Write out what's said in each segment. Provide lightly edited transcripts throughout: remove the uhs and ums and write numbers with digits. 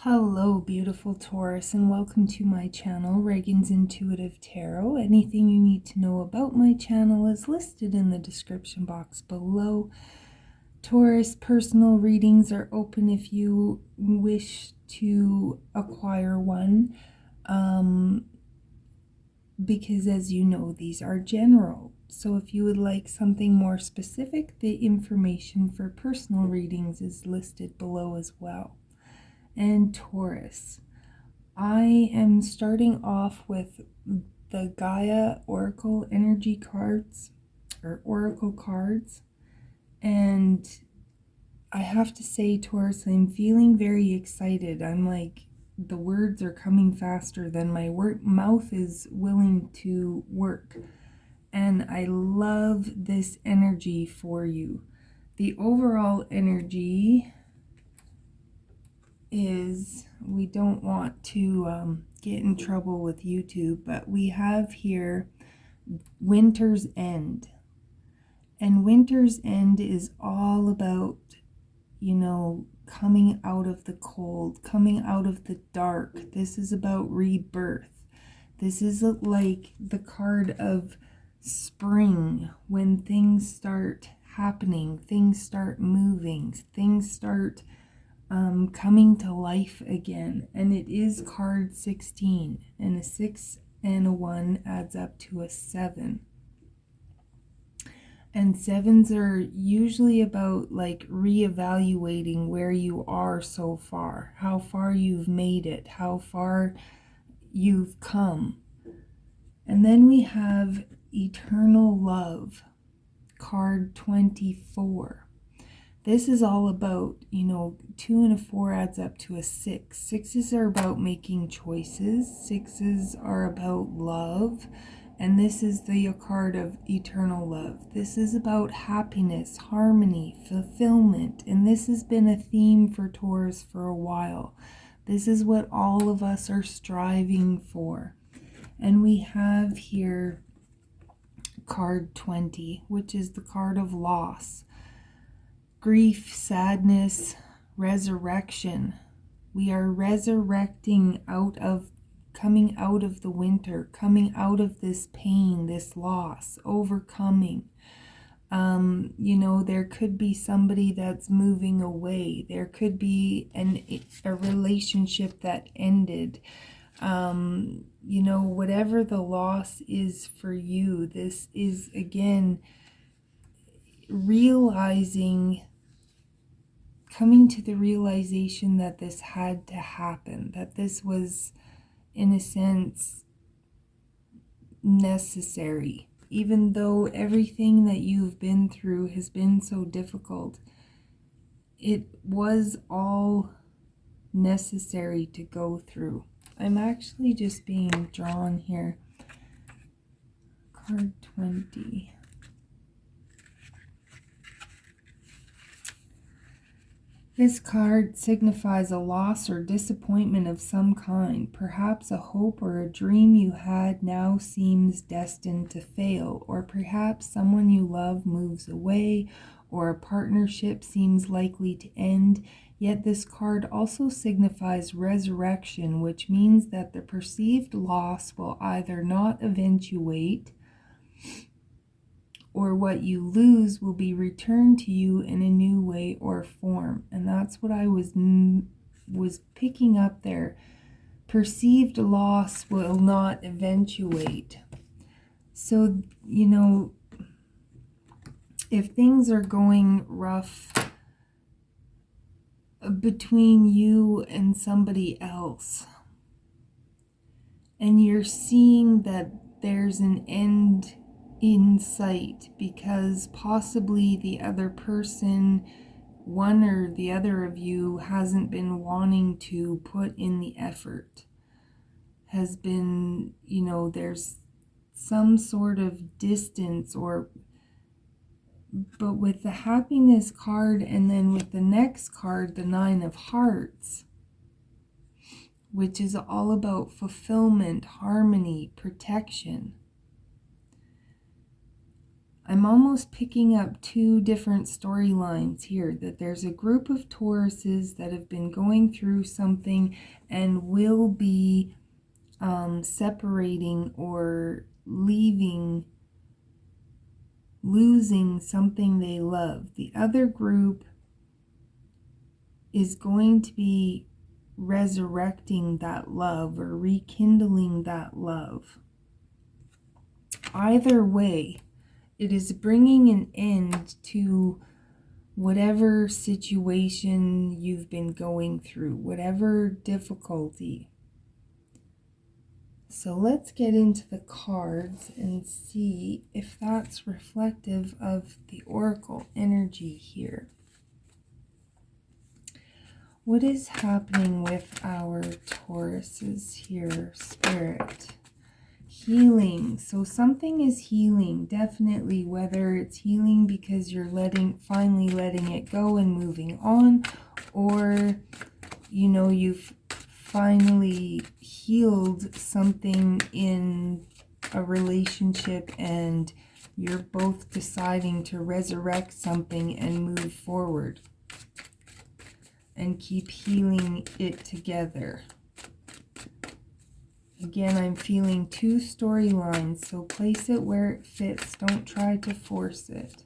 Hello, beautiful Taurus, and welcome to my channel, Ragean's Intuitive Tarot. Anything you need to know about my channel is listed in the description box below. Taurus, personal readings are open if you wish to acquire one, because as you know, these are general. So if you would like something more specific, the information for personal readings is listed below as well. And Taurus, I am starting off with the Gaia Oracle energy cards, or Oracle cards, and I have to say, Taurus, I'm feeling very excited. I'm like, the words are coming faster than my mouth is willing to work, and I love this energy for you. The overall energy is, we don't want to get in trouble with YouTube, but we have here Winter's End. And Winter's End is all about, coming out of the cold, coming out of the dark. This is about rebirth. This is like the card of spring, when things start happening, things start moving, things start coming to life again. And it is card 16, and a 6 and a 1 adds up to a 7. And 7s are usually about like reevaluating where you are so far, how far you've made it, how far you've come. And then we have Eternal Love, card 24. This is all about, 2 and a 4 adds up to a 6. 6s are about making choices. 6s are about love. And this is the card of Eternal Love. This is about happiness, harmony, fulfillment. And this has been a theme for Taurus for a while. This is what all of us are striving for. And we have here card 20, which is the card of loss. Grief, sadness, resurrection. We are resurrecting coming out of the winter, coming out of this pain, this loss, overcoming. There could be somebody that's moving away. There could be a relationship that ended. Whatever the loss is for you, this is, again, coming to the realization that this had to happen, that this was, in a sense, necessary. Even though everything that you've been through has been so difficult, it was all necessary to go through. I'm actually just being drawn here. Card 20. This card signifies a loss or disappointment of some kind. Perhaps a hope or a dream you had now seems destined to fail, or perhaps someone you love moves away, or a partnership seems likely to end. Yet this card also signifies resurrection, which means that the perceived loss will either not eventuate, or what you lose will be returned to you in a new way or form. And that's what I was picking up there. Perceived loss will not eventuate. So, if things are going rough between you and somebody else, and you're seeing that there's an end in sight, because possibly the other person, one or the other of you, hasn't been wanting to put in the effort, has been, there's some sort of distance, but with the happiness card, and then with the next card, the 9 of Hearts, which is all about fulfillment, harmony, protection. I'm almost picking up two different storylines here, that there's a group of Tauruses that have been going through something and will be separating or leaving, losing something they love. The other group is going to be resurrecting that love or rekindling that love. Either way, it is bringing an end to whatever situation you've been going through, whatever difficulty. So let's get into the cards and see if that's reflective of the oracle energy here. What is happening with our Tauruses here, Spirit? Healing. So something is healing, definitely, whether it's healing because you're finally letting it go and moving on, or you know, you've finally healed something in a relationship and you're both deciding to resurrect something and move forward and keep healing it together. Again, I'm feeling two storylines, so place it where it fits. Don't try to force it.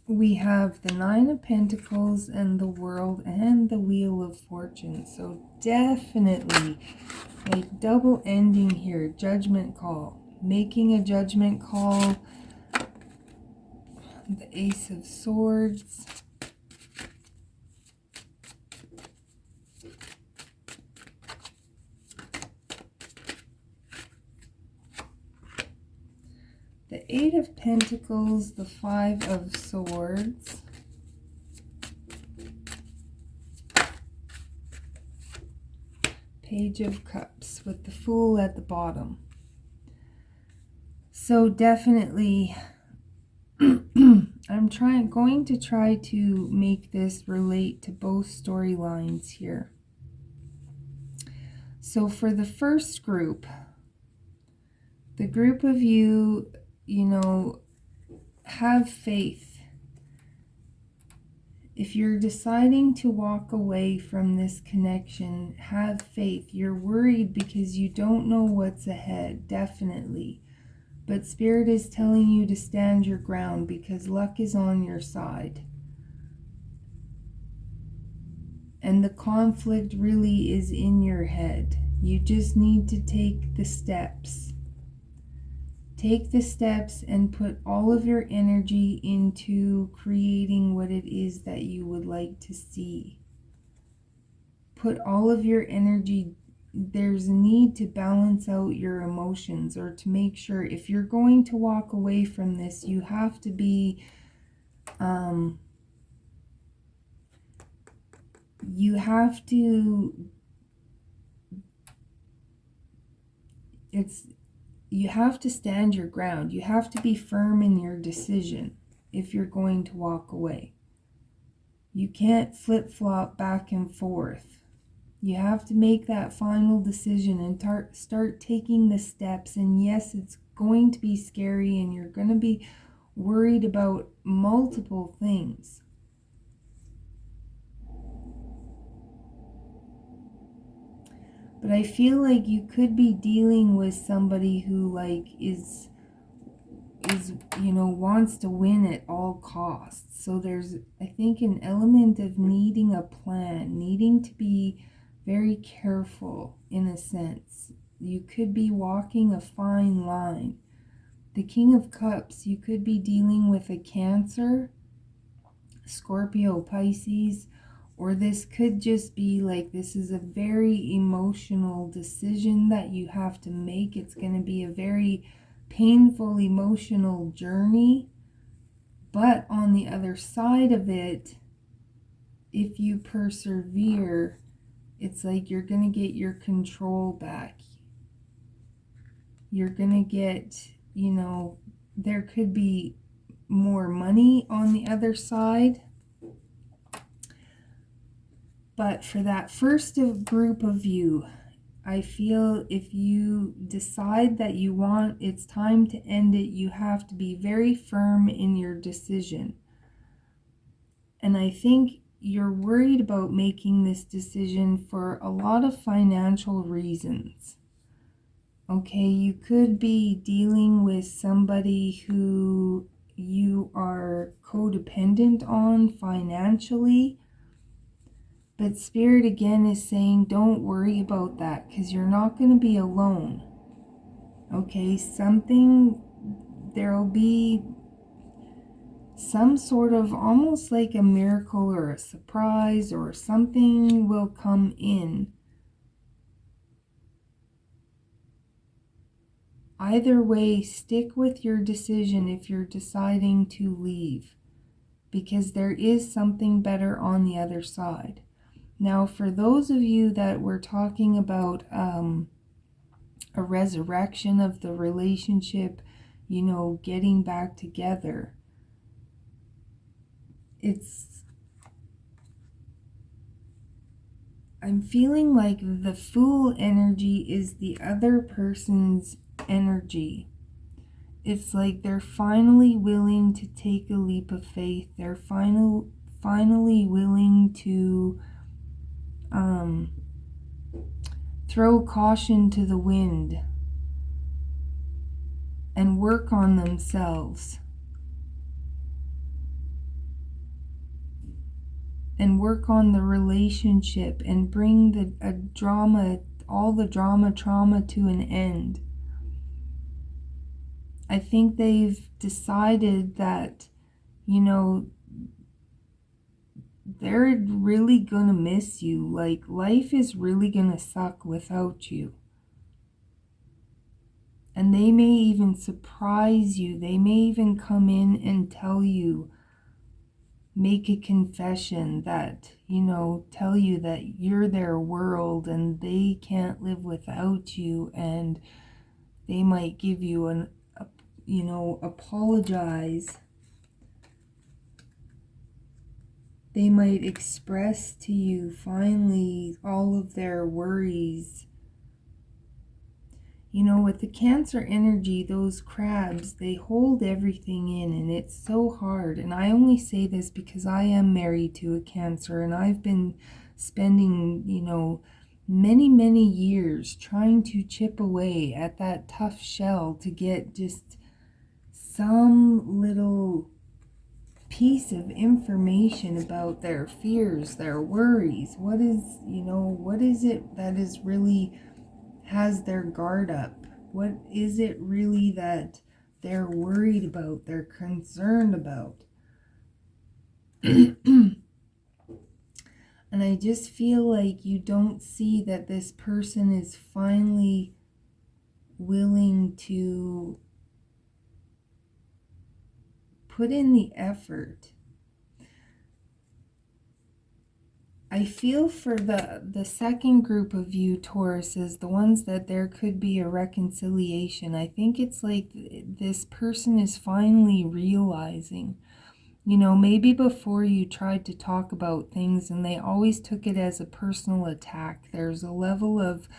We have the Nine of Pentacles and the World and the Wheel of Fortune. So definitely like double ending here. Judgment call. Making a judgment call. The Ace of Swords. The Eight of Pentacles, the Five of Swords, Page of Cups with the Fool at the bottom. So definitely, I'm going to try to make this relate to both storylines here. So for the first group, the group of you, you know, have faith. If you're deciding to walk away from this connection, have faith. You're worried because you don't know what's ahead, definitely. But Spirit is telling you to stand your ground because luck is on your side. And the conflict really is in your head. You just need to take the steps. Take the steps and put all of your energy into creating what it is that you would like to see. Put all of your energy. There's a need to balance out your emotions, or to make sure if you're going to walk away from this, you have to be, you have to stand your ground. You have to be firm in your decision if you're going to walk away. You can't flip-flop back and forth. You have to make that final decision and start taking the steps. And yes, it's going to be scary and you're going to be worried about multiple things. But I feel like you could be dealing with somebody who like is you know, wants to win at all costs. So there's, I think, an element of needing a plan, needing to be very careful in a sense. You could be walking a fine line. The King of Cups, you could be dealing with a Cancer, Scorpio, Pisces, or this could just be like, this is a very emotional decision that you have to make. It's going to be a very painful, emotional journey. But on the other side of it, if you persevere, it's like you're going to get your control back. You're going to get, you know, there could be more money on the other side. But for that first group of you, I feel if you decide that it's time to end it, you have to be very firm in your decision. And I think you're worried about making this decision for a lot of financial reasons. Okay, you could be dealing with somebody who you are codependent on financially. But Spirit again is saying, don't worry about that because you're not going to be alone. Okay, there'll be some sort of almost like a miracle or a surprise or something will come in. Either way, stick with your decision if you're deciding to leave, because there is something better on the other side. Now, for those of you that were talking about a resurrection of the relationship, getting back together, I'm feeling like the Fool energy is the other person's energy. It's like they're finally willing to take a leap of faith. They're finally willing to throw caution to the wind and work on themselves and work on the relationship and bring all the trauma to an end. I think they've decided that, they're really gonna miss you. Like, life is really gonna suck without you. And they may even surprise you. They may even come in and tell you, make a confession that, tell you that you're their world and they can't live without you. And they might give you apologize. They might express to you finally all of their worries. With the Cancer energy, those crabs, they hold everything in, and it's so hard. And I only say this because I am married to a Cancer, and I've been spending, many, many years trying to chip away at that tough shell to get just some little piece of information about their fears, their worries. What is it that is really has their guard up? What is it really that they're worried about, they're concerned about? And I just feel like you don't see that this person is finally willing to put in the effort. I feel for the second group of you, Tauruses, the ones that there could be a reconciliation. I think it's like this person is finally realizing, maybe before you tried to talk about things and they always took it as a personal attack. There's a level of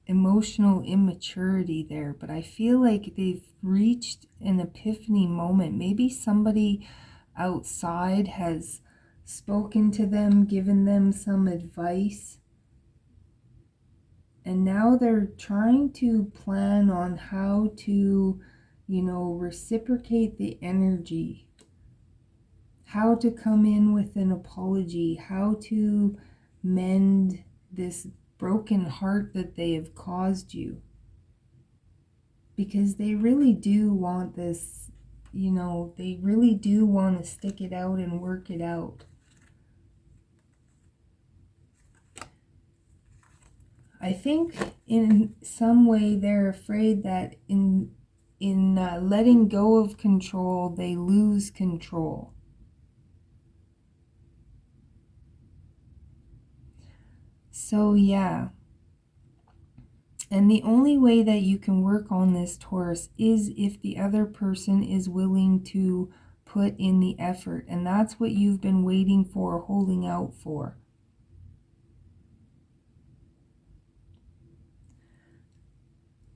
emotional immaturity there, but I feel like they've reached an epiphany moment. Maybe somebody outside has spoken to them, given them some advice, and now they're trying to plan on how to, reciprocate the energy, how to come in with an apology, how to mend this broken heart that they have caused you, because they really do want this. They really do want to stick it out and work it out. I think in some way they're afraid that in letting go of control, they lose control. So yeah. And the only way that you can work on this, Taurus, is if the other person is willing to put in the effort. And that's what you've been waiting for, holding out for.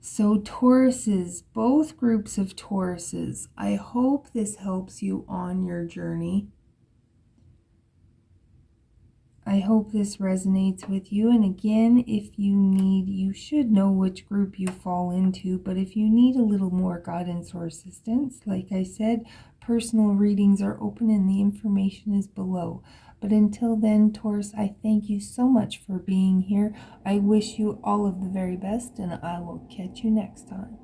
So Tauruses, both groups of Tauruses, I hope this helps you on your journey. I hope this resonates with you. And again, if you need, you should know which group you fall into, but if you need a little more guidance or assistance, like I said, personal readings are open and the information is below. But until then, Taurus, I thank you so much for being here. I wish you all of the very best, and I will catch you next time.